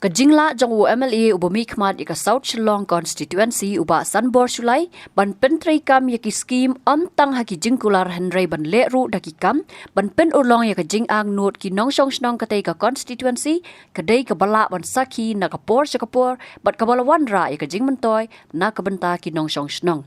Kajingla jong UMLA ubami khmat ika South Shillong constituency uba Sanbor Sulai ban pentrai kam yaki scheme tang haki jingkular henry ban leru daki kam ban pen urlong yaka jing ang not ki nong shong shnong katai ka constituency kadai ka bala ban saki na kapor sakapor bat kabalawan ra yaka jing mentoy na kabenta ki nong shong shnong.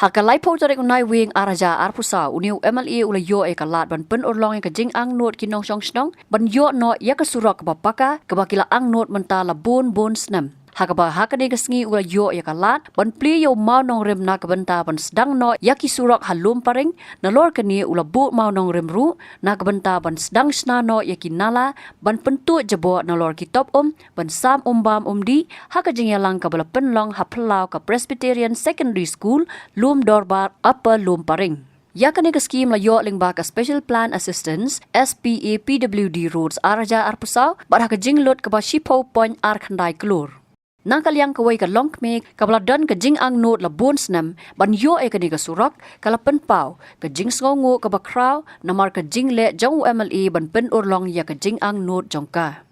Hakalai po tarik unai wing araja arpusa uniu MLA ulayo e kalat ban pen urlong e kajing ang not kinong song snong ban yo no ya kasurak kapapaka kabakila ang not mentala bun snam. Hakaba hakane kasngi ulayo e kalat ban pli yo mau nong rem na kabenta ban sedang no ya kisurak halum paring na lor kani ulabu mau nong rem ru na kabenta ban sedang sna no ya kinala ban pentu jabo na lor kitop ban sam bam di hakajing yalang kabala penlong haplau ka Presbyterian Secondary School Lum Dorbar Upper Lum Paring. Yakane ka scheme la yo lingba ka Special Plan Assistance SPA PWD Roads araja arpusaw barha ka jinglot ka ba shipo point arkhandai klur. Nang kalyang kaway ka longkme kabaladan ka jing ang not la bonsnam ban yo e kani ka surak kala penpau ka jing sngongo ka bakraw namar ka jing le jong MLA ban pen urlong ya ka jing ang not jongka.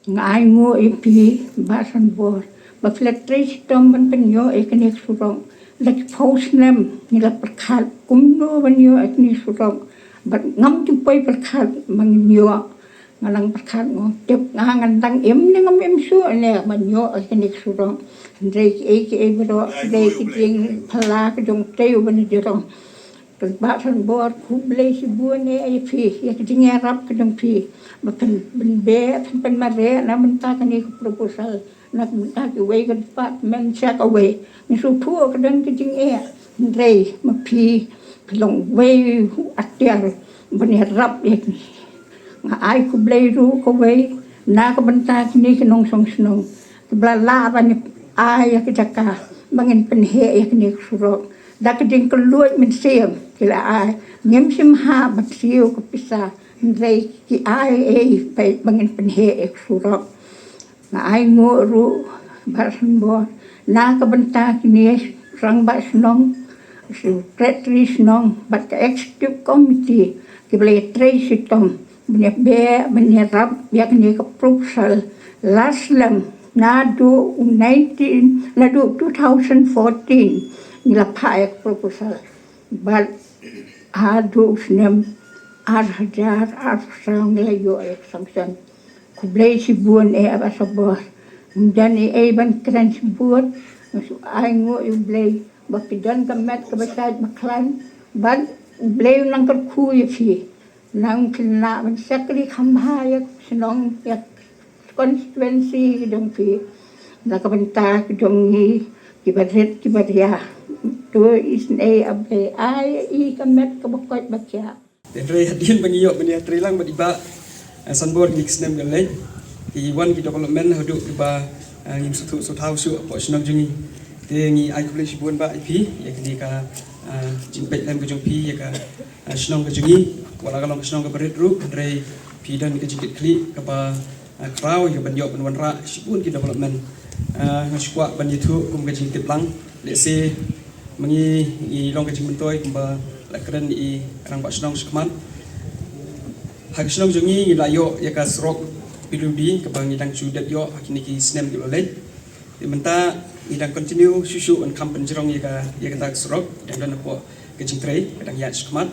Ngai ngo ipi basan bor ba flatri tom ban pen yo e kani surong lek posnam ni la perkhat kumno ban yo e kani surong ba ngam tu pai perkhat mang yo ngalang perkhat ngo tep ngangan tang em ni ngam em su ne ban yo e kani surong ndrei e bro dei ki jing phala ka jong teu ban jirong basan bor kublai si buane ai phi ya jing arab ka jong phi ba pen be pen mare na menta kani proposal nak menta ki wei ka department check away ni su thu ka dan ki jing e ndrei ma phi long wei atiar ban rap ek nga ai kublai ru ko wei na ka menta kini ki nong song snong bla la ban ai ya ki jaka bangin pen he ya kini suro dak jing keluat min siam kila ai ngem sim ha bat siu ko pisa ndrei ki ai e pe bangin pen he ek suro na ai ngo ru basan bo na ka benta kini rang ba snong su secretary snong bat ka executive committee ki ble tre sitom bnya be bnya rap ya kini ka proposal laslam na do 2014 nila paek proposal but adu snem arhajar arsang layo ek samsan kublai si buon e abasabor dan e ban kran si buon so ay ngo e blay bakidan kamet kabasad maklan ban blay nang ku fi nang kina ban sakri khamhayak sinong yak constituency dong fi nakabenta dong ni kibaria tu isne abe ai I kamet kabakot bacha Andre hadin bangiyo bani trilang badiba sanbor ni kisnem galai ki wan ki development hadu ba ngim sutu sutau su po snong jungi te ngi ai kulish bun ba ipi ya kini ka jimpet lem gujung pi ya ka snong ka jungi wala kalong snong ka berit ru Andre pi dan ka jimpet kli ka ba kraw ya banyo ban wanra sibun ki development ngasukwa ban yitu kum ka jimpet lang le se mangi I long ka jimpet toy kumba lakran I rang ba snong skman hak snong jungi layo ya ka srok piludi ka bang idang sudat yo hakini ki snem di oleh di menta idang continue susu on kampen jerong ya ka tak srok yang dan po ka jingtrei kadang ya skman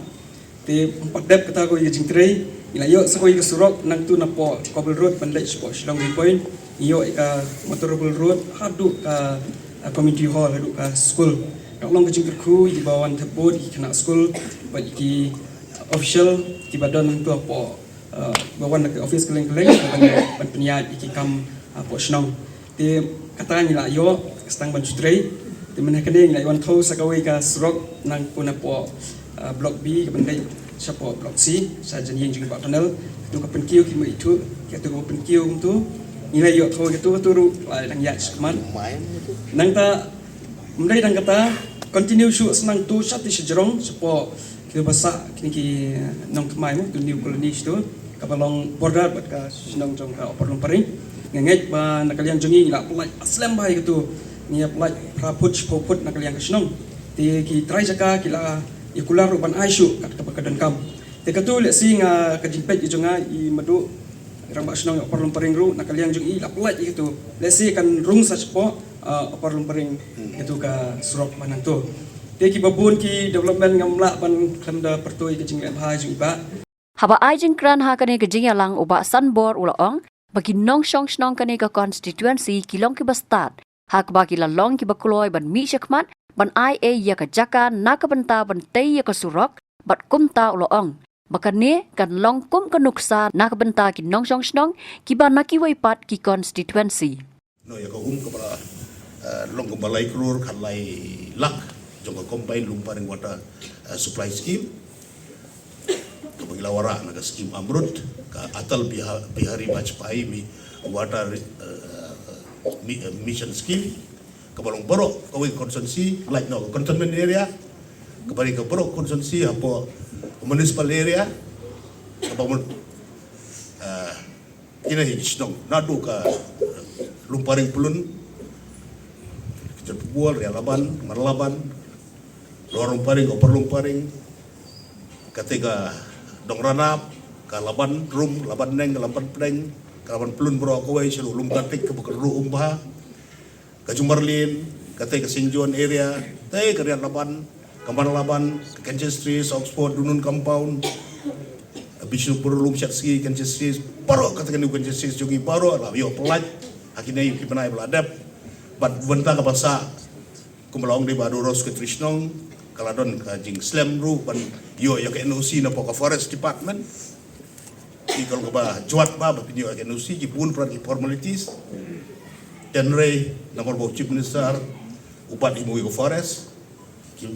te empat dep kata ko ya jingtrei ilayo sa ko ya srok nang tu na po cobble road bandai sport snong di point iyo ka motorable road hadu ka community hall hadu ka school Nak long kecing terku di bawah tebut di kena school bagi official di badan tu apa bawah nak office keleng-keleng ban peniat iki kam apa senang di kata ni lah yo stang ban sutrai di mana kene ni wan thau sakawai ka srok nang pun apa block B ke bandai siapa block C saja yang juga tunnel tu ka penkiu ki mai tu ki tu penkiu tu nilai yo thau ki tu ru lang ya skman nang ta Mendai dan kata continue shoot senang tu satu sejerong sepo kita basa kini ki nong kemai mu tu new colonies tu kapalong border buat ka senang jong ka operlong paring ngenget ba nakalian jongi la pelaj aslam bahai gitu ni pelaj praput poput nakalian ka senang ti ki try jaka kila ikular ruban aisu kat ka dan kam te katu le sing ka jimpet jonga I madu Rang ba senang opor lumparing ru nakaliang jung i laplat gitu. Lesi kan rung sa cepo opor lumparing itu ka surok manang tu. Te ki babun ki development ngamla ban klamda pertoi ke jing lebha jung ba. Haba ai jing kran ha kane ke jing yalang uba Sunbor ulaong bagi nong shong snong kane ka constituency kilong ki bastat. Hak bagi la long ki bakuloy ban mi syakmat ban ai ya ka jaka na ka benta ban tei ya ka surok bat kumta ulaong. Maka ni kan long kum ka nuksa na ka benta ki nong shong snong ki ban na ki waipat ki constituency. No ya ko kepala long ko balai krur khalai lak jong ko combine lumparing water supply scheme ko bagila wara na scheme amrut ka atal bihari bajpai mi water mission scheme ka balong borok ko constituency like no cantonment area ka bari ka borok constituency apo municipal area ka bangun ina hisnong nadu ka lumparing pulun kejepual ria laban marlaban lorong paring opor lumparing ketika dong ranap ka laban rum laban neng laban pedeng ka laban pulun bro kawai selu lumpatik ke bekeru umbah ka jumarlin ketika sinjuan area teh ke ria laban kamar laban Kansas Street Oxford Dunun compound Bishnu Purulum Syatski Kansas Street paro katakan di Kansas Street jogi paro lah yo pelat akhirnya yuk kipanai beladap bat benta ka basa kumalaong di badu ros ke Trishnong kaladon ka jing slam ru ban yo ya ke NOC na poka forest department ikal ka ba juat ba pinyo ke NOC ki pun pran formalities dan rei nomor bo chief minister upat imu ko forest ki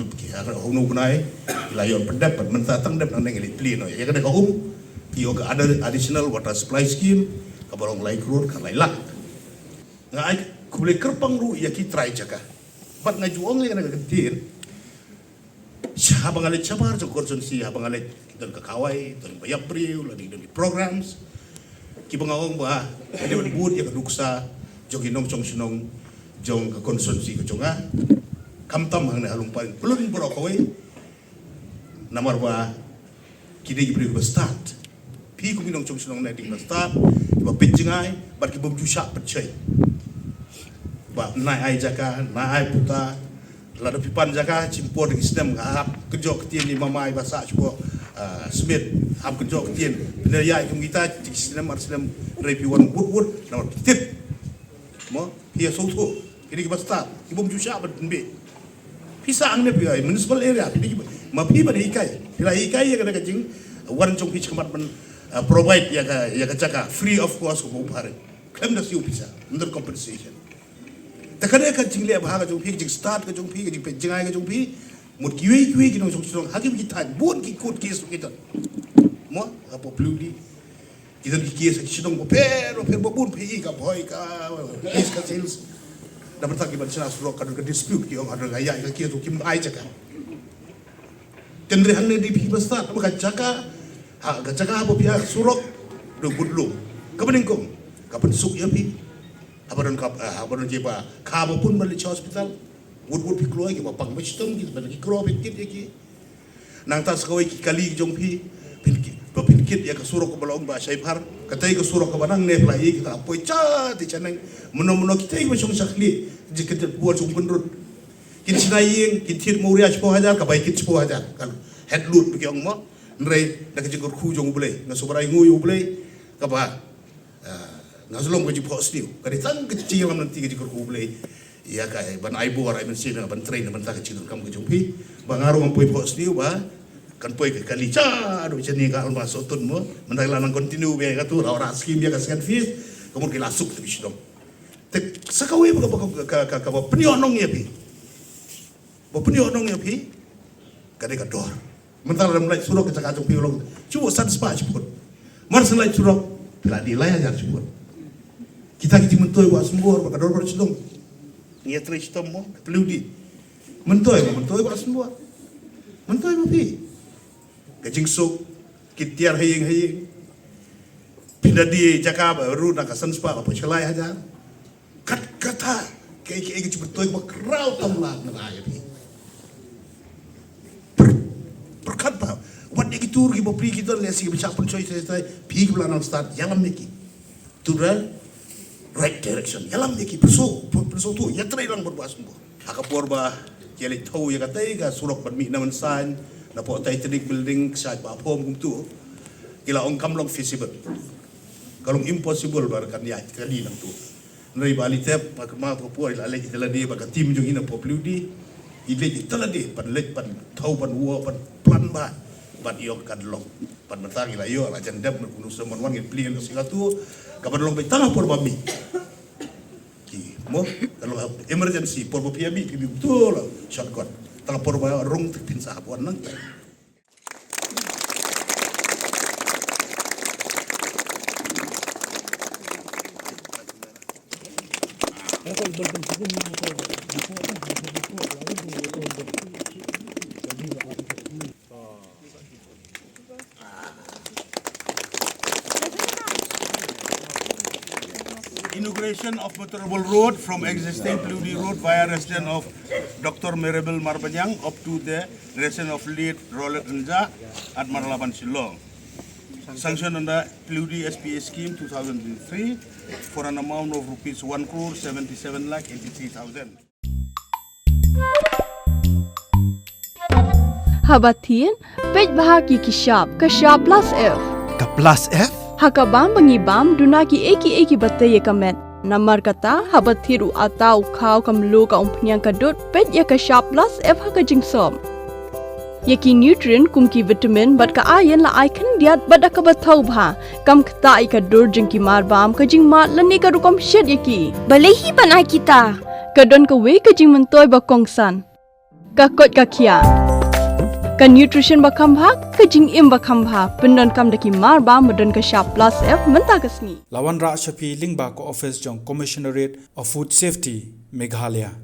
hunu kunai ilayon pendapat mentatang dap nang ngelit plino ya kada ka ki yo ka ada additional water supply scheme ka barong lai krur ka lai lak ngai kubule kerpang ru ya ki try jaka bat ngajuong le kana gentin habang alit sabar jo konsensi habang alit dan kakawai dan bayap priu lagi dan programs ki bangawong ba ade bud ya kaduksa jogi nong chong sinong jong ka konsensi ka jonga kamtam hang na halung paling pelun brokawai namar ba kidi priu ba start pi ku minong chong sinong na ding ba start ba pinjingai bat ki bom jusha pecai ba nai ai jaka nai puta lada pipan jaka cimpor di sistem ngahap kejok ketien di mamai basa cubo smith hap kejok ketien bener ya itu kita di sistem arsenal repiwan wood nomor pitit mo pia soto ini kita start ibom jusha benbe pisa angne pia municipal area ini ma pi ban hikai ila hikai ya kada kajing wan chong pitch kemat ben provide ya ka jaka free of cost ko pare klem da siu pisa under compensation takade ka jingle ba ga jong pi jing start ka jong pi ka jing pe jingai ka jong pi mut kiwi ki nong song hakim ki tan bon ki kut ki so kita mo apo pludi kita ki ki sa sidong pero bon pi ka boy ka is ka sales da bertaki ban sina suro ka ka dispute ki ong ada gaya ka ki to kim ai jaka tendre hanne di pi ba start ba ka jaka ha ka jaka apo pia surok do budlu ka beningkong ka pensuk ya pi Abaran jepa kabo pun balik hospital wood piklo ki bapang macam ki bagi kro pikit ki nang tas kawai ki kali jong pi pinkit ya ka surok ko balong ba shaipar katay ka surok ka banang ne plai ki ta poi cha ti chanang mono kita ki macam sakli jikit buat sung penrut kin sinaying kin tir muria 10,000 ka bai kit 10,000 kan head load ki ong mo nrei dak jikor khu jong bulai na sobrai nguyu bulai ka ba ngasulom ko jipo stiu kadi tang kecil nanti ke jikur kublai ya kai ban aibu ara men sina ban train ban ta kecil kam ke jumpi bangaru am poi po stiu ba kan poi ke kali cha do jeni ka alma sotun mo menai lanang continue be ka tu ora skim dia ka scan fees kemudian kita lasuk tu bisidom te sakawe ka penionong ya pi bo penionong ya pi kade ka dor mental dalam lai surok ka jumpi ulong cubo satisfy cubo mar selai surok la di lai ajar cubo kita mentoy wa sembor ba kador bercedong niat reach tomo peludi mentoy wa sembor mentoy ba pi gajing sok kitiar haying pindah di Jakarta ru na kasan spa apa celai aja kat kata kayak mentoy ba kraw tamla na ay pi perkat ba wat iki tur ki ba pri kita lesi ki bisak pun choy pi ki blanang start yalam miki to the right direction. Yalam yaki perso tu ya trai lang berbahas semua. Akapor ba jeli tahu ya katai ka surok permi naman sign na po tay tenik building sa ba pom kum tu. Kila ong kam long feasible. Kalau impossible bar kan ya kali lang tu. Nai bali tep pakma po ila lagi teladi ba tim jung ina popludi. Ile teladi pan let pan tahu pan uo pan plan ba. Pan iyo kan long pan matang ila iyo la jandam kunu semon wan ngin plien singatu kapan long betang por babi ki mo kalau emergency por babi abi betul shotgun tang por ba rong tin sa buan nang inauguration of Motorable Road from existing Pludi Road via resident of Dr. Mirabel Marbanyang up to the resident of Lead Rolet Nja at Marlaban Shillong. Sanctioned under Pludi SPA scheme 2003 for an amount of rupees 1,77,83,000. Habatin, pej bahagi kishab, kashab plus F. Ka plus F? Hakabam bangibam dunaki eki batay kamet. Namar kata habathiru atau kau kamlu ka umpnyang kadut pej ya kashab plus F haka jingsom. Yaki nutrient kumki vitamin bat ka ayan la icon diat bat ka bathau bha kam kta ka dur jingki marbam ka jing mat lani ka rukom shed yaki. Balehi banai kita. Kadon ka we ka jing mentoy ba kongsan. Ka kot ka kia. Ka nutrition bakam bha ka jing im bakam bha pendon kam daki mar ba modon ka sharp plus F menta kasni Lawan Ra Shafi Lingba ko office jong Commissionerate of Food Safety Meghalaya.